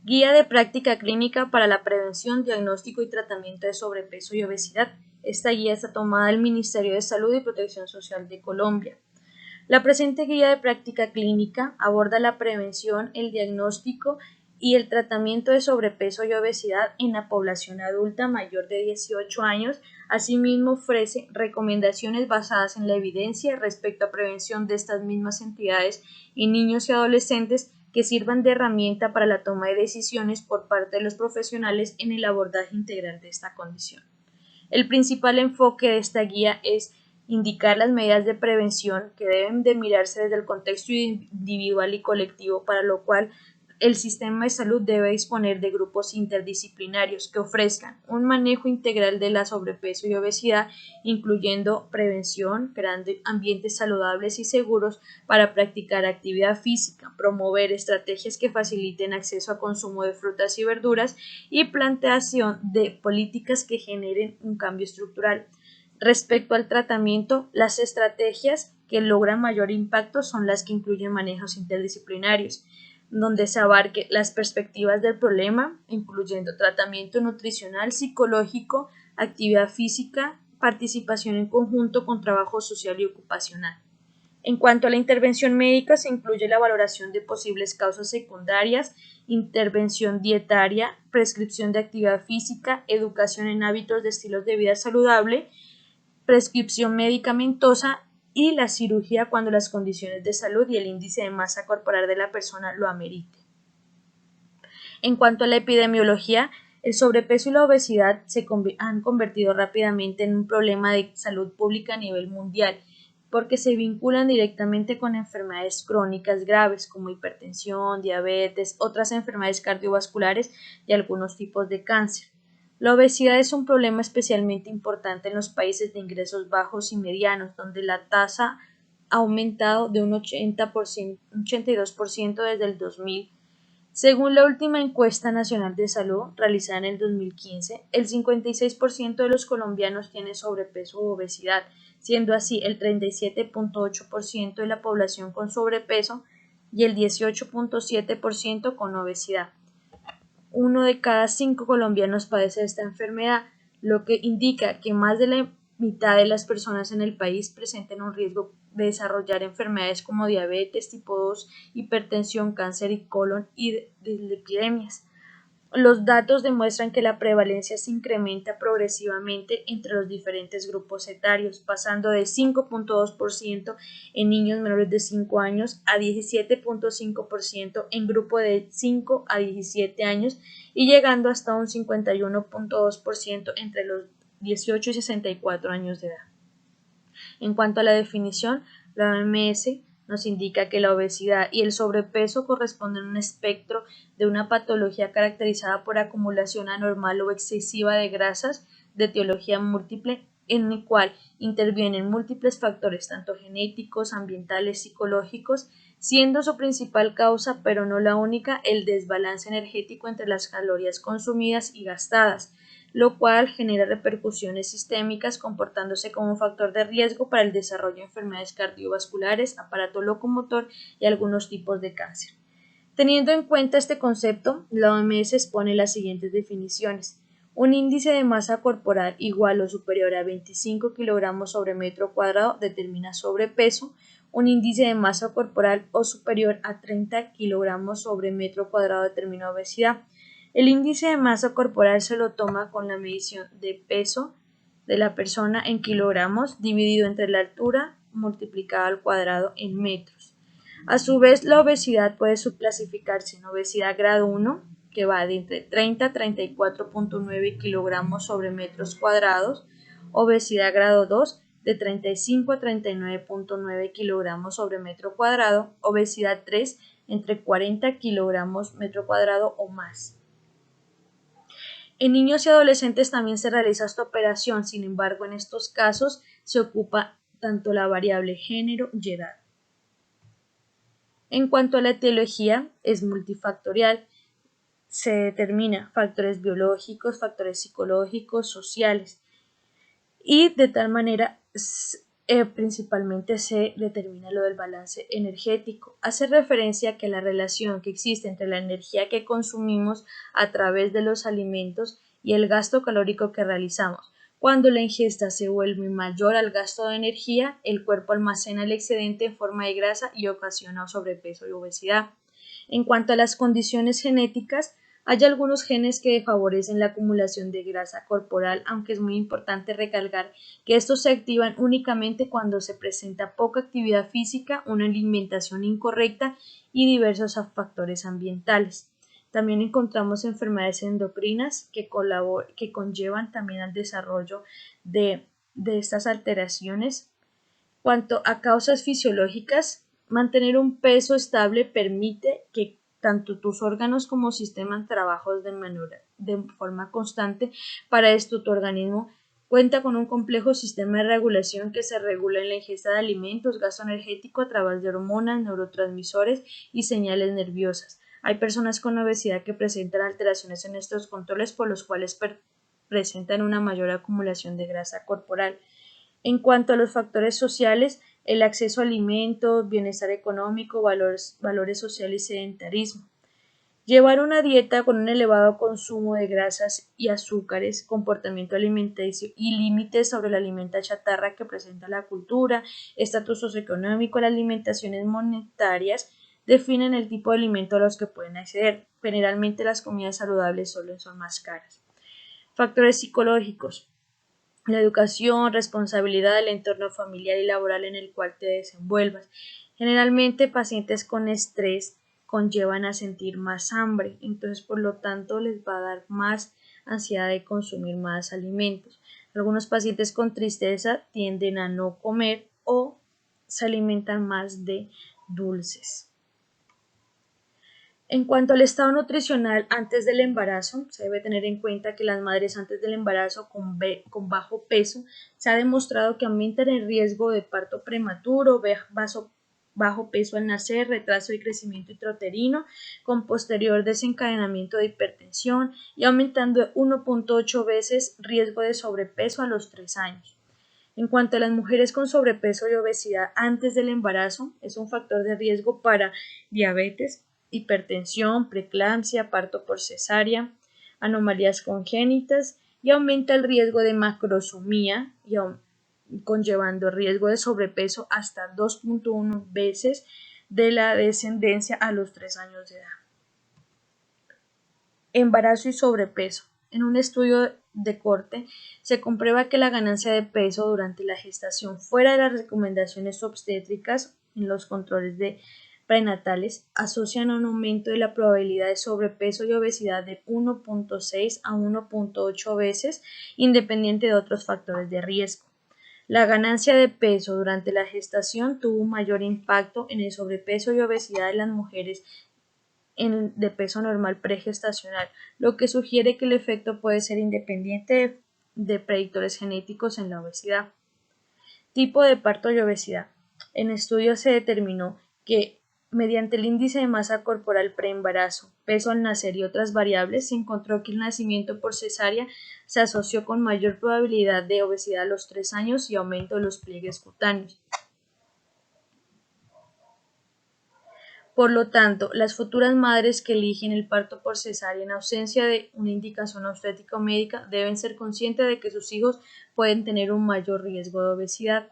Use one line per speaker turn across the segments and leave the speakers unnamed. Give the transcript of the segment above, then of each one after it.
Guía de práctica clínica para la prevención, diagnóstico y tratamiento de sobrepeso y obesidad. Esta guía está tomada del Ministerio de Salud y Protección Social de Colombia. La presente guía de práctica clínica aborda la prevención, el diagnóstico y el tratamiento de sobrepeso y obesidad en la población adulta mayor de 18 años. Asimismo, ofrece recomendaciones basadas en la evidencia respecto a prevención de estas mismas entidades en niños y adolescentes que sirvan de herramienta para la toma de decisiones por parte de los profesionales en el abordaje integral de esta condición. El principal enfoque de esta guía es indicar las medidas de prevención que deben de mirarse desde el contexto individual y colectivo, para lo cual el sistema de salud debe disponer de grupos interdisciplinarios que ofrezcan un manejo integral de la sobrepeso y obesidad, incluyendo prevención, creando ambientes saludables y seguros para practicar actividad física, promover estrategias que faciliten acceso a consumo de frutas y verduras y planteación de políticas que generen un cambio estructural. Respecto al tratamiento, las estrategias que logran mayor impacto son las que incluyen manejos interdisciplinarios, donde se abarque las perspectivas del problema, incluyendo tratamiento nutricional, psicológico, actividad física, participación en conjunto con trabajo social y ocupacional. En cuanto a la intervención médica, se incluye la valoración de posibles causas secundarias, intervención dietaria, prescripción de actividad física, educación en hábitos de estilos de vida saludable, prescripción medicamentosa y la cirugía cuando las condiciones de salud y el índice de masa corporal de la persona lo amerite. En cuanto a la epidemiología, el sobrepeso y la obesidad se han convertido rápidamente en un problema de salud pública a nivel mundial, porque se vinculan directamente con enfermedades crónicas graves como hipertensión, diabetes, otras enfermedades cardiovasculares y algunos tipos de cáncer. La obesidad es un problema especialmente importante en los países de ingresos bajos y medianos, donde la tasa ha aumentado de un 82% desde el 2000. Según la última encuesta nacional de salud realizada en el 2015, el 56% de los colombianos tiene sobrepeso u obesidad, siendo así el 37.8% de la población con sobrepeso y el 18.7% con obesidad. 1 de cada 5 colombianos padece esta enfermedad, lo que indica que más de la mitad de las personas en el país presentan un riesgo de desarrollar enfermedades como diabetes tipo 2, hipertensión, cáncer y colon y de epidemias. Los datos demuestran que la prevalencia se incrementa progresivamente entre los diferentes grupos etarios, pasando de 5.2% en niños menores de 5 años a 17.5% en grupo de 5 a 17 años y llegando hasta un 51.2% entre los 18 y 64 años de edad. En cuanto a la definición, la OMS nos indica que la obesidad y el sobrepeso corresponden a un espectro de una patología caracterizada por acumulación anormal o excesiva de grasas de etiología múltiple, en el cual intervienen múltiples factores, tanto genéticos, ambientales, psicológicos, siendo su principal causa, pero no la única, el desbalance energético entre las calorías consumidas y gastadas, lo cual genera repercusiones sistémicas comportándose como un factor de riesgo para el desarrollo de enfermedades cardiovasculares, aparato locomotor y algunos tipos de cáncer. Teniendo en cuenta este concepto, la OMS expone las siguientes definiciones. Un índice de masa corporal igual o superior a 25 kilogramos sobre metro cuadrado determina sobrepeso. Un índice de masa corporal o superior a 30 kilogramos sobre metro cuadrado determina obesidad. El índice de masa corporal se lo toma con la medición de peso de la persona en kilogramos dividido entre la altura multiplicado al cuadrado en metros. A su vez, la obesidad puede subclasificarse en obesidad grado 1, que va de entre 30 a 34.9 kilogramos sobre metros cuadrados, obesidad grado 2, de 35 a 39.9 kilogramos sobre metro cuadrado, obesidad 3, entre 40 kilogramos metro cuadrado o más. En niños y adolescentes también se realiza esta operación, sin embargo, en estos casos se ocupa tanto la variable género y edad. En cuanto a la etiología, es multifactorial. Se determina factores biológicos, factores psicológicos, sociales, y de tal manera principalmente se determina lo del balance energético. Hace referencia a que la relación que existe entre la energía que consumimos a través de los alimentos y el gasto calórico que realizamos. Cuando la ingesta se vuelve mayor al gasto de energía, el cuerpo almacena el excedente en forma de grasa y ocasiona sobrepeso y obesidad. En cuanto a las condiciones genéticas, hay algunos genes que favorecen la acumulación de grasa corporal, aunque es muy importante recalcar que estos se activan únicamente cuando se presenta poca actividad física, una alimentación incorrecta y diversos factores ambientales. También encontramos enfermedades endocrinas que conllevan también al desarrollo de estas alteraciones. Cuanto a causas fisiológicas, mantener un peso estable permite que tanto tus órganos como sistemas trabajen de forma constante. Para esto, tu organismo cuenta con un complejo sistema de regulación que se regula en la ingesta de alimentos, gasto energético a través de hormonas, neurotransmisores y señales nerviosas. Hay personas con obesidad que presentan alteraciones en estos controles, por los cuales presentan una mayor acumulación de grasa corporal. En cuanto a los factores sociales, el acceso a alimentos, bienestar económico, valores sociales y sedentarismo. Llevar una dieta con un elevado consumo de grasas y azúcares, comportamiento alimenticio y límites sobre la alimenta chatarra que presenta la cultura, estatus socioeconómico, las alimentaciones monetarias definen el tipo de alimento a los que pueden acceder. Generalmente las comidas saludables solo son más caras. Factores psicológicos. La educación, responsabilidad del entorno familiar y laboral en el cual te desenvuelvas. Generalmente pacientes con estrés conllevan a sentir más hambre, entonces por lo tanto les va a dar más ansiedad de consumir más alimentos. Algunos pacientes con tristeza tienden a no comer o se alimentan más de dulces. En cuanto al estado nutricional antes del embarazo, se debe tener en cuenta que las madres antes del embarazo con bajo peso se ha demostrado que aumentan el riesgo de parto prematuro, bajo peso al nacer, retraso de crecimiento intrauterino, con posterior desencadenamiento de hipertensión y aumentando 1.8 veces riesgo de sobrepeso a los 3 años. En cuanto a las mujeres con sobrepeso y obesidad antes del embarazo, es un factor de riesgo para diabetes, hipertensión, preeclampsia, parto por cesárea, anomalías congénitas y aumenta el riesgo de macrosomía conllevando riesgo de sobrepeso hasta 2.1 veces de la descendencia a los 3 años de edad. Embarazo y sobrepeso. En un estudio de corte se comprueba que la ganancia de peso durante la gestación fuera de las recomendaciones obstétricas en los controles prenatales asocian a un aumento de la probabilidad de sobrepeso y obesidad de 1.6 a 1.8 veces independiente de otros factores de riesgo. La ganancia de peso durante la gestación tuvo un mayor impacto en el sobrepeso y obesidad de las mujeres de peso normal pregestacional, lo que sugiere que el efecto puede ser independiente de predictores genéticos en la obesidad. Tipo de parto y obesidad. En estudios se determinó que mediante el índice de masa corporal preembarazo, peso al nacer y otras variables, se encontró que el nacimiento por cesárea se asoció con mayor probabilidad de obesidad a los 3 años y aumento de los pliegues cutáneos. Por lo tanto, las futuras madres que eligen el parto por cesárea en ausencia de una indicación obstétrica o médica deben ser conscientes de que sus hijos pueden tener un mayor riesgo de obesidad.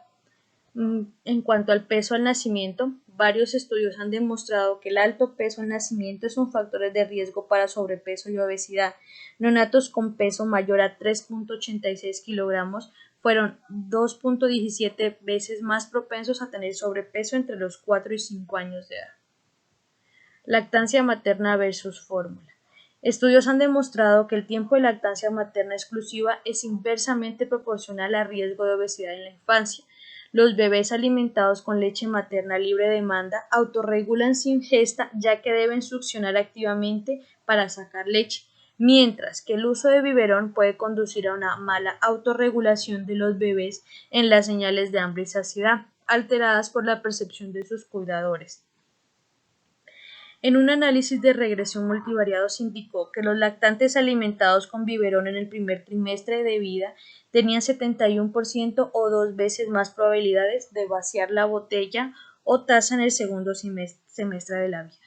En cuanto al peso al nacimiento, varios estudios han demostrado que el alto peso al nacimiento es un factor de riesgo para sobrepeso y obesidad. Neonatos con peso mayor a 3.86 kilogramos fueron 2.17 veces más propensos a tener sobrepeso entre los 4 y 5 años de edad. Lactancia materna versus fórmula. Estudios han demostrado que el tiempo de lactancia materna exclusiva es inversamente proporcional al riesgo de obesidad en la infancia. Los bebés alimentados con leche materna libre de demanda autorregulan su ingesta ya que deben succionar activamente para sacar leche, mientras que el uso de biberón puede conducir a una mala autorregulación de los bebés en las señales de hambre y saciedad, alteradas por la percepción de sus cuidadores. En un análisis de regresión multivariado se indicó que los lactantes alimentados con biberón en el primer trimestre de vida tenían 71% o 2 veces más probabilidades de vaciar la botella o taza en el segundo semestre de la vida.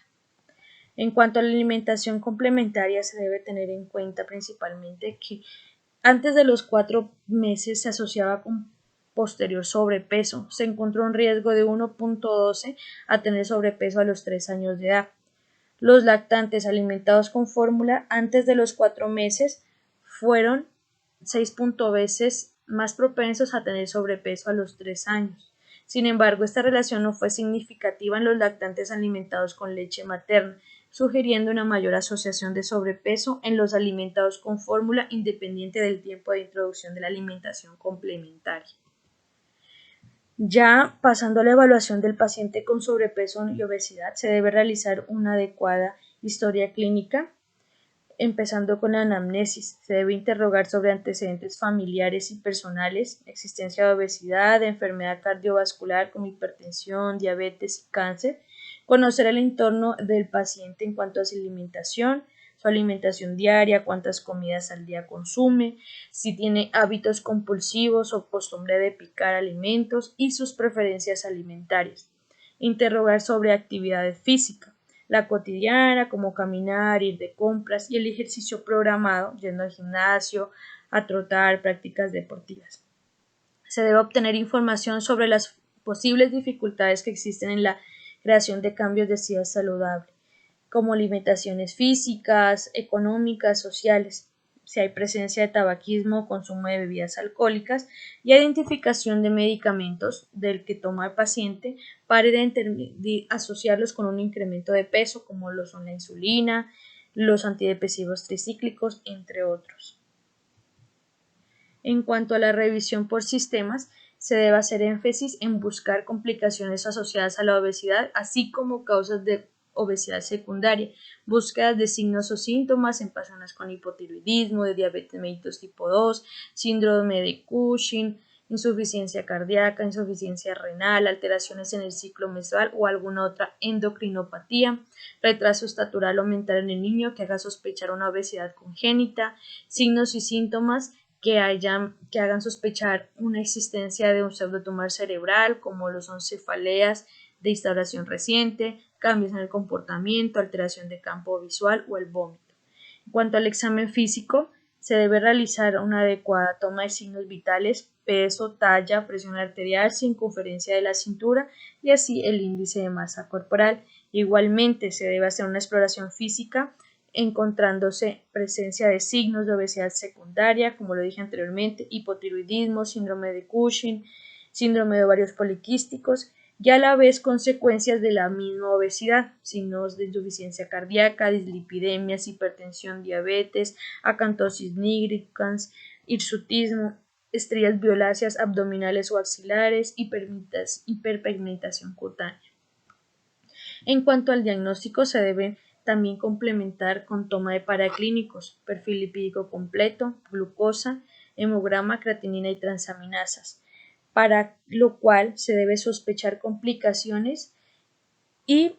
En cuanto a la alimentación complementaria, se debe tener en cuenta principalmente que antes de los 4 meses se asociaba con posterior sobrepeso. Se encontró un riesgo de 1.12 a tener sobrepeso a los 3 años de edad. Los lactantes alimentados con fórmula antes de los 4 meses fueron 6 veces más propensos a tener sobrepeso a los 3 años. Sin embargo, esta relación no fue significativa en los lactantes alimentados con leche materna, sugiriendo una mayor asociación de sobrepeso en los alimentados con fórmula independiente del tiempo de introducción de la alimentación complementaria. Ya pasando a la evaluación del paciente con sobrepeso y obesidad, se debe realizar una adecuada historia clínica, empezando con la anamnesis. Se debe interrogar sobre antecedentes familiares y personales, existencia de obesidad, de enfermedad cardiovascular como hipertensión, diabetes y cáncer, conocer el entorno del paciente en cuanto a su alimentación diaria, cuántas comidas al día consume, si tiene hábitos compulsivos o costumbre de picar alimentos y sus preferencias alimentarias. Interrogar sobre actividad física, la cotidiana, como caminar, ir de compras y el ejercicio programado, yendo al gimnasio, a trotar, prácticas deportivas. Se debe obtener información sobre las posibles dificultades que existen en la creación de cambios de estilo saludable, como limitaciones físicas, económicas, sociales, si hay presencia de tabaquismo, consumo de bebidas alcohólicas y identificación de medicamentos del que toma el paciente para asociarlos con un incremento de peso, como lo son la insulina, los antidepresivos tricíclicos, entre otros. En cuanto a la revisión por sistemas, se debe hacer énfasis en buscar complicaciones asociadas a la obesidad, así como causas de obesidad secundaria, búsquedas de signos o síntomas en personas con hipotiroidismo, de diabetes mellitus tipo 2, síndrome de Cushing, insuficiencia cardíaca, insuficiencia renal, alteraciones en el ciclo menstrual o alguna otra endocrinopatía, retraso estatural o mental en el niño que haga sospechar una obesidad congénita, signos y síntomas que hagan sospechar una existencia de un pseudotumor cerebral, como lo son cefaleas de instauración reciente, cambios en el comportamiento, alteración de campo visual o el vómito. En cuanto al examen físico, se debe realizar una adecuada toma de signos vitales, peso, talla, presión arterial, circunferencia de la cintura y así el índice de masa corporal. Igualmente se debe hacer una exploración física encontrándose presencia de signos de obesidad secundaria, como lo dije anteriormente, hipotiroidismo, síndrome de Cushing, síndrome de ovarios poliquísticos y a la vez consecuencias de la misma obesidad, signos de insuficiencia cardíaca, dislipidemias, hipertensión, diabetes, acantosis nigricans, hirsutismo, estrías violáceas abdominales o axilares, hiperpigmentación cutánea. En cuanto al diagnóstico, se debe también complementar con toma de paraclínicos, perfil lipídico completo, glucosa, hemograma, creatinina y transaminasas, para lo cual se debe sospechar complicaciones y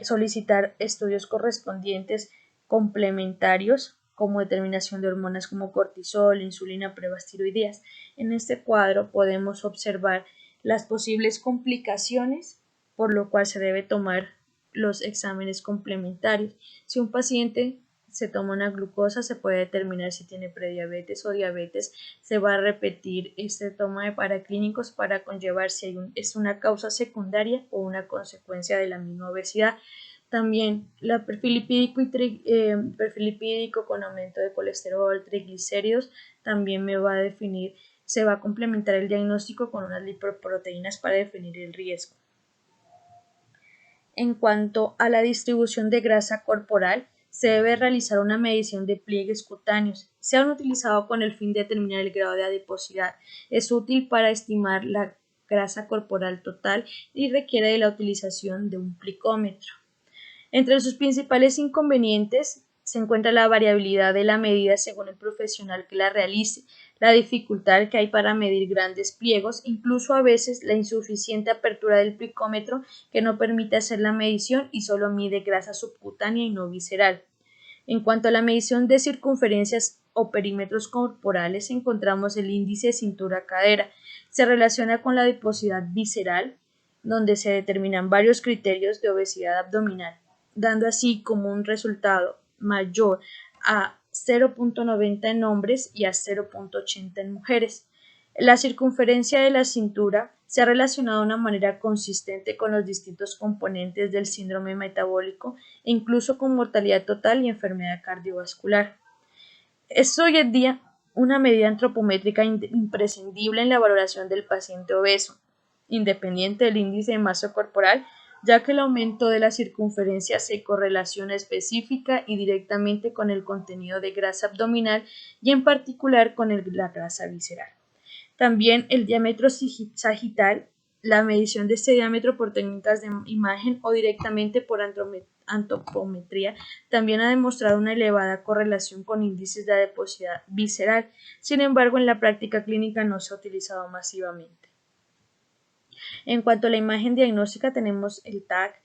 solicitar estudios correspondientes complementarios como determinación de hormonas como cortisol, insulina, pruebas tiroideas. En este cuadro podemos observar las posibles complicaciones, por lo cual se debe tomar los exámenes complementarios. Si un paciente se toma una glucosa, se puede determinar si tiene prediabetes o diabetes. Se va a repetir esta toma de paraclínicos para conllevar si es una causa secundaria o una consecuencia de la misma obesidad. También el perfil lipídico con aumento de colesterol, triglicéridos, también se va a complementar el diagnóstico con unas lipoproteínas para definir el riesgo. En cuanto a la distribución de grasa corporal, se debe realizar una medición de pliegues cutáneos. Se han utilizado con el fin de determinar el grado de adiposidad. Es útil para estimar la grasa corporal total y requiere de la utilización de un plicómetro. Entre sus principales inconvenientes se encuentra la variabilidad de la medida según el profesional que la realice, la dificultad que hay para medir grandes pliegos, incluso a veces la insuficiente apertura del picómetro que no permite hacer la medición y solo mide grasa subcutánea y no visceral. En cuanto a la medición de circunferencias o perímetros corporales, encontramos el índice de cintura-cadera. Se relaciona con la adiposidad visceral, donde se determinan varios criterios de obesidad abdominal, dando así como un resultado mayor a 0.90 en hombres y a 0.80 en mujeres. La circunferencia de la cintura se ha relacionado de una manera consistente con los distintos componentes del síndrome metabólico e incluso con mortalidad total y enfermedad cardiovascular. Es hoy en día una medida antropométrica imprescindible en la valoración del paciente obeso, independiente del índice de masa corporal, ya que el aumento de la circunferencia se correlaciona específica y directamente con el contenido de grasa abdominal y en particular con la grasa visceral. También el diámetro sagital, la medición de este diámetro por técnicas de imagen o directamente por antropometría también ha demostrado una elevada correlación con índices de adiposidad visceral. Sin embargo, en la práctica clínica no se ha utilizado masivamente. En cuanto a la imagen diagnóstica, tenemos el TAC,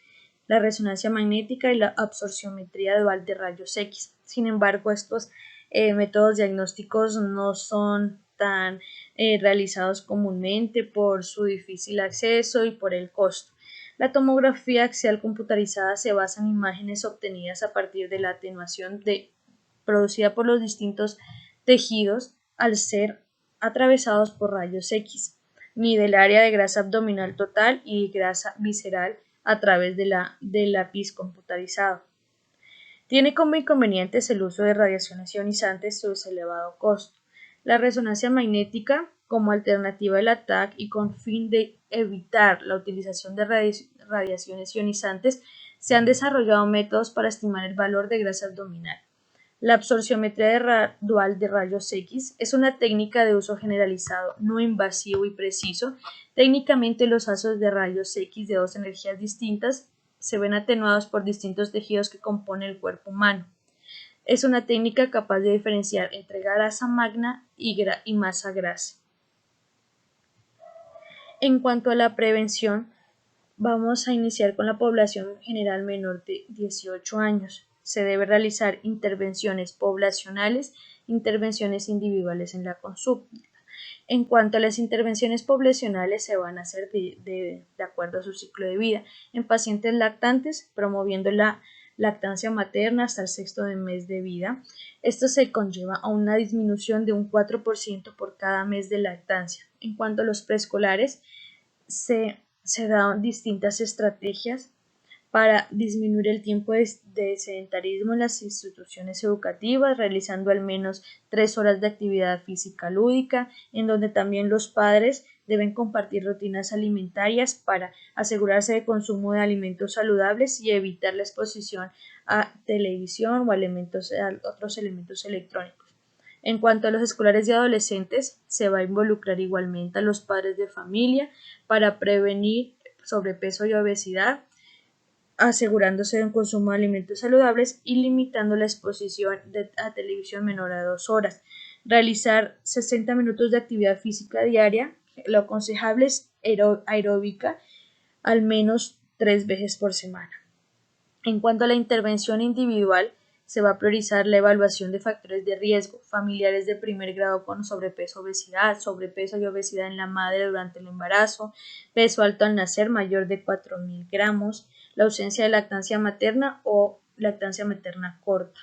la resonancia magnética y la absorciometría dual de rayos X. Sin embargo, estos métodos diagnósticos no son tan realizados comúnmente por su difícil acceso y por el costo. La tomografía axial computarizada se basa en imágenes obtenidas a partir de la atenuación producida por los distintos tejidos al ser atravesados por rayos X. Mide el área de grasa abdominal total y grasa visceral a través del lápiz computarizado. Tiene como inconvenientes el uso de radiaciones ionizantes y su elevado costo. La resonancia magnética, como alternativa del ATAC y con fin de evitar la utilización de radiaciones ionizantes, se han desarrollado métodos para estimar el valor de grasa abdominal. La absorciometría dual de rayos X es una técnica de uso generalizado, no invasivo y preciso. Técnicamente, los hazos de rayos X de dos energías distintas se ven atenuados por distintos tejidos que componen el cuerpo humano. Es una técnica capaz de diferenciar entre grasa magna y masa grasa. En cuanto a la prevención, vamos a iniciar con la población general menor de 18 años. Se debe realizar intervenciones poblacionales, intervenciones individuales en la consulta. En cuanto a las intervenciones poblacionales, se van a hacer de acuerdo a su ciclo de vida. En pacientes lactantes, promoviendo la lactancia materna hasta el sexto mes de vida. Esto se conlleva a una disminución de un 4% por cada mes de lactancia. En cuanto a los preescolares, se dan distintas estrategias para disminuir el tiempo de sedentarismo en las instituciones educativas, realizando al menos 3 horas de actividad física lúdica, en donde también los padres deben compartir rutinas alimentarias para asegurarse de consumo de alimentos saludables y evitar la exposición a televisión o a otros elementos electrónicos. En cuanto a los escolares y adolescentes, se va a involucrar igualmente a los padres de familia para prevenir sobrepeso y obesidad, asegurándose de un consumo de alimentos saludables y limitando la exposición a televisión menor a 2 horas. Realizar 60 minutos de actividad física diaria, lo aconsejable es aeróbica, al menos 3 veces por semana. En cuanto a la intervención individual, se va a priorizar la evaluación de factores de riesgo familiares de primer grado con sobrepeso y obesidad en la madre durante el embarazo, peso alto al nacer mayor de 4.000 gramos, la ausencia de lactancia materna o lactancia materna corta.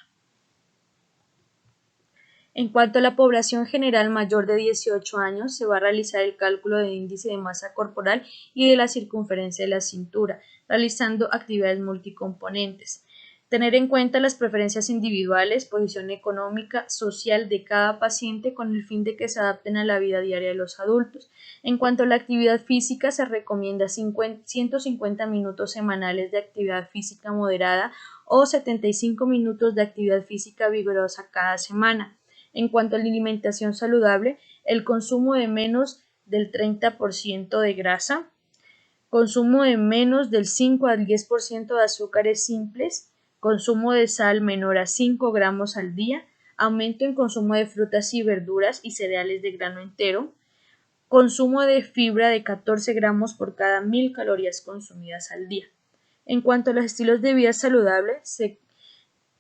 En cuanto a la población general mayor de 18 años, se va a realizar el cálculo del índice de masa corporal y de la circunferencia de la cintura, realizando actividades multicomponentes. Tener en cuenta las preferencias individuales, posición económica, social de cada paciente con el fin de que se adapten a la vida diaria de los adultos. En cuanto a la actividad física, se recomienda 150 minutos semanales de actividad física moderada o 75 minutos de actividad física vigorosa cada semana. En cuanto a la alimentación saludable, el consumo de menos del 30% de grasa, consumo de menos del 5 al 10% de azúcares simples, consumo de sal menor a 5 gramos al día, aumento en consumo de frutas y verduras y cereales de grano entero, consumo de fibra de 14 gramos por cada 1000 calorías consumidas al día. En cuanto a los estilos de vida saludable, se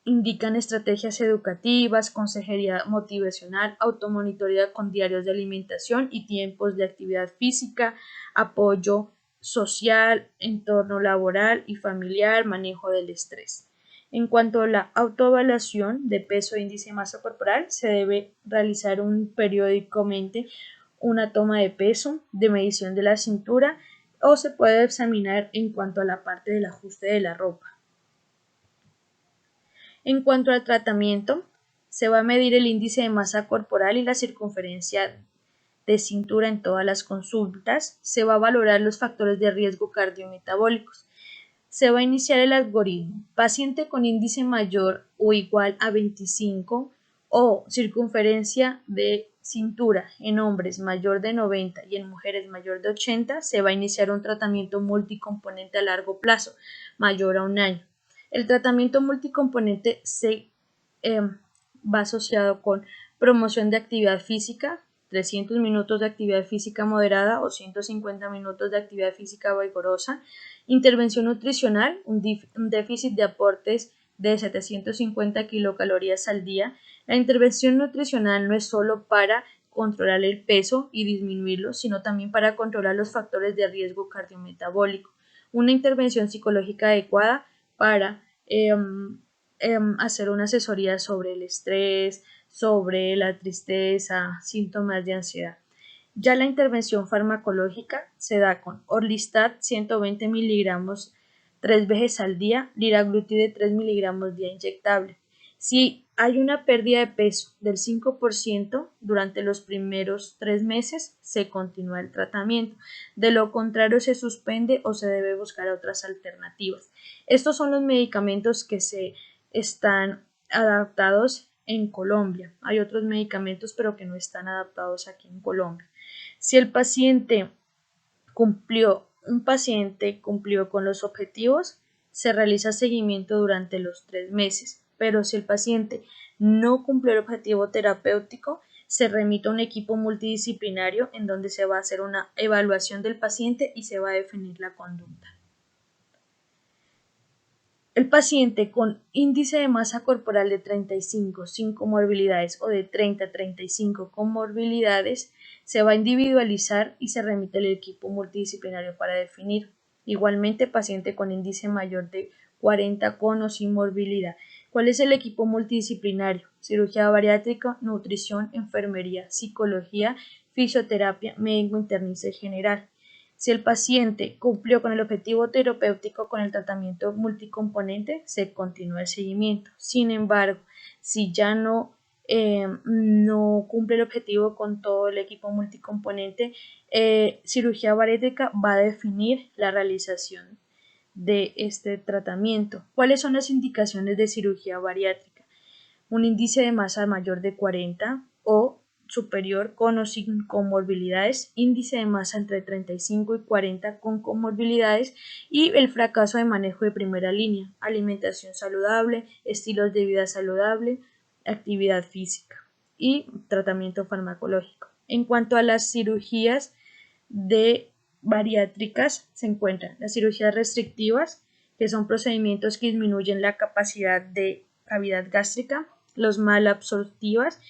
indican estrategias educativas, consejería motivacional, automonitoría con diarios de alimentación y tiempos de actividad física, apoyo social, entorno laboral y familiar, manejo del estrés. En cuanto a la autoevaluación de peso e índice de masa corporal, se debe realizar periódicamente una toma de peso, de medición de la cintura o se puede examinar en cuanto a la parte del ajuste de la ropa. En cuanto al tratamiento, se va a medir el índice de masa corporal y la circunferencia de cintura en todas las consultas, se va a valorar los factores de riesgo cardiometabólicos, se va a iniciar el algoritmo. Paciente con índice mayor o igual a 25 o circunferencia de cintura en hombres mayor de 90 y en mujeres mayor de 80, se va a iniciar un tratamiento multicomponente a largo plazo, mayor a un año. El tratamiento multicomponente se va asociado con promoción de actividad física, 300 minutos de actividad física moderada o 150 minutos de actividad física vigorosa, intervención nutricional, un déficit de aportes de 750 kilocalorías al día. La intervención nutricional no es solo para controlar el peso y disminuirlo, sino también para controlar los factores de riesgo cardiometabólico. Una intervención psicológica adecuada para hacer una asesoría sobre el estrés, sobre la tristeza, síntomas de ansiedad. Ya la intervención farmacológica se da con Orlistat 120 miligramos 3 veces al día, liraglutide 3 miligramos día inyectable. Si hay una pérdida de peso del 5% durante los primeros 3 meses, se continúa el tratamiento. De lo contrario, se suspende o se debe buscar otras alternativas. Estos son los medicamentos que se están adaptados en Colombia. Hay otros medicamentos, pero que no están adaptados aquí en Colombia. Si un paciente cumplió con los objetivos, se realiza seguimiento durante los 3 meses, pero si el paciente no cumplió el objetivo terapéutico, se remite a un equipo multidisciplinario en donde se va a hacer una evaluación del paciente y se va a definir la conducta. El paciente con índice de masa corporal de 35 sin comorbilidades o de 30 a 35 comorbilidades se va a individualizar y se remite al equipo multidisciplinario para definir. Igualmente, paciente con índice mayor de 40 con o sin morbilidad. ¿Cuál es el equipo multidisciplinario? Cirugía bariátrica, nutrición, enfermería, psicología, fisioterapia, médico internista general. Si el paciente cumplió con el objetivo terapéutico con el tratamiento multicomponente, se continúa el seguimiento. Sin embargo, si ya no cumple el objetivo con todo el equipo multicomponente, cirugía bariátrica va a definir la realización de este tratamiento. ¿Cuáles son las indicaciones de cirugía bariátrica? Un índice de masa mayor de 40 o superior con o sin comorbilidades, índice de masa entre 35 y 40 con comorbilidades y el fracaso de manejo de primera línea, alimentación saludable, estilos de vida saludable, actividad física y tratamiento farmacológico. En cuanto a las cirugías bariátricas, se encuentran las cirugías restrictivas, que son procedimientos que disminuyen la capacidad de cavidad gástrica, los malabsortivas,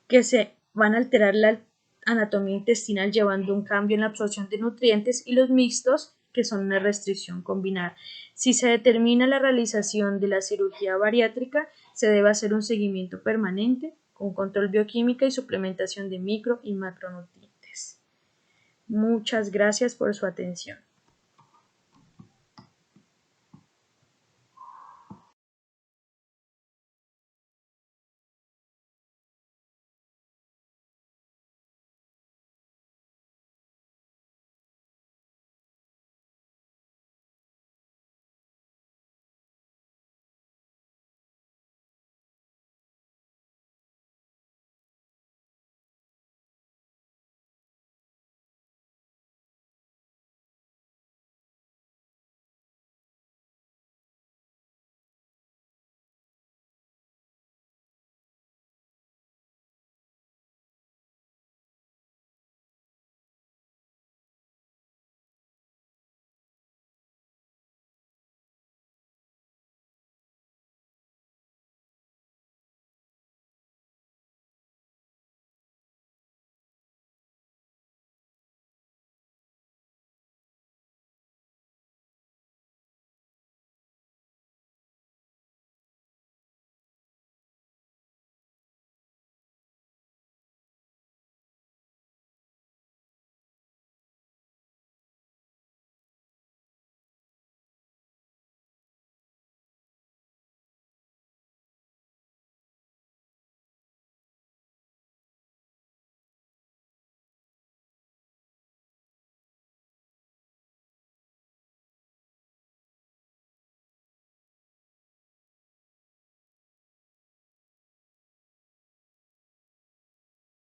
que se van a alterar la anatomía intestinal llevando un cambio en la absorción de nutrientes, y los mixtos, que son una restricción combinada. Si se determina la realización de la cirugía bariátrica, se debe hacer un seguimiento permanente con control bioquímica y suplementación de micro y macronutrientes. Muchas gracias por su atención.